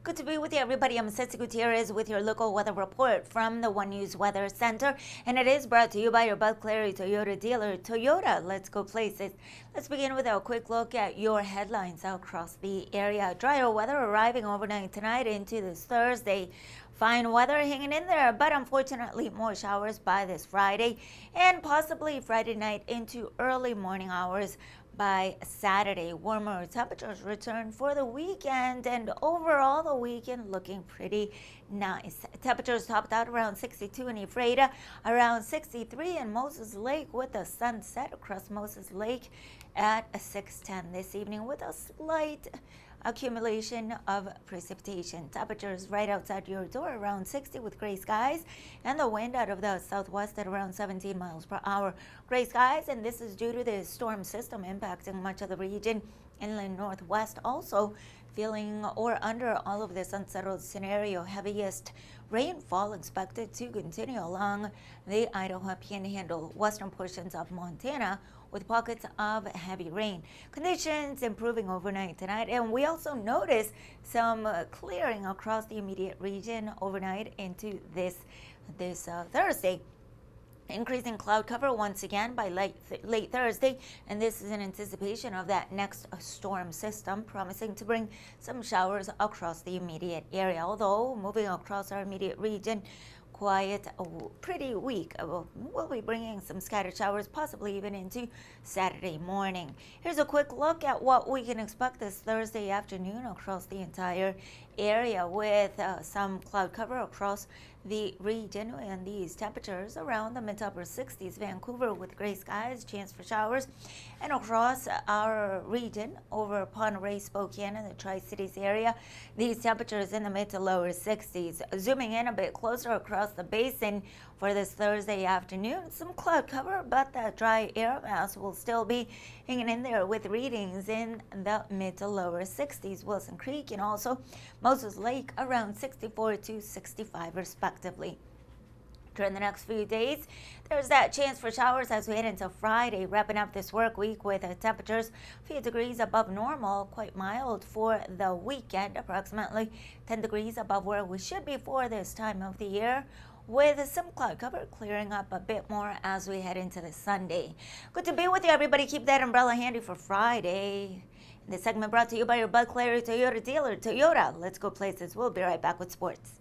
Good to be with you, everybody. I'm Ceci Gutierrez with your local weather report from the One News Weather Center, and it is brought to you by your Bud Clary Toyota dealer, Toyota. Let's go places. Let's begin with a quick look at your headlines across the area. Drier weather arriving overnight tonight into this Thursday. Fine weather hanging in there, but unfortunately more showers by this Friday and possibly Friday night into early morning hours by Saturday. Warmer temperatures return for the weekend, and overall the weekend looking pretty nice. Temperatures topped out around 62 in Ephrata, around 63 in Moses Lake, with the sunset across Moses Lake at 6:10 this evening with a slight accumulation of precipitation. Temperatures right outside your door around 60 with gray skies, and the wind out of the southwest at around 17 miles per hour. Gray skies, and this is due to the storm system impacting much of the region. Inland northwest also feeling or under all of this unsettled scenario. Heaviest rainfall expected to continue along the Idaho Panhandle, western portions of Montana, with pockets of heavy rain. Conditions improving overnight tonight, and we also notice some clearing across the immediate region overnight into this Thursday. Increasing cloud cover once again by late Thursday, and this is in anticipation of that next storm system promising to bring some showers across the immediate area. Although moving across our immediate region, quiet, pretty weak. We'll be bringing some scattered showers, possibly even into Saturday morning. Here's a quick look at what we can expect this Thursday afternoon across the entire area, with some cloud cover across the region, and these temperatures around the mid to upper 60s. Vancouver with gray skies, chance for showers, and across our region over Pend Oreille, Spokane, and the Tri-Cities area, these temperatures in the mid to lower 60s. Zooming in a bit closer across the basin for this Thursday afternoon, some cloud cover, but that dry air mass will still be hanging in there with readings in the mid to lower 60s. Wilson Creek and also Moses Lake around 64 to 65 respectively. During the next few days, there's that chance for showers as we head into Friday, wrapping up this work week with temperatures a few degrees above normal, quite mild for the weekend, approximately 10 degrees above where we should be for this time of the year, with some cloud cover clearing up a bit more as we head into the Sunday. Good to be with you, everybody. Keep that umbrella handy for Friday. This segment brought to you by your Bud Clary Toyota dealer, Toyota. Let's go places. We'll be right back with sports.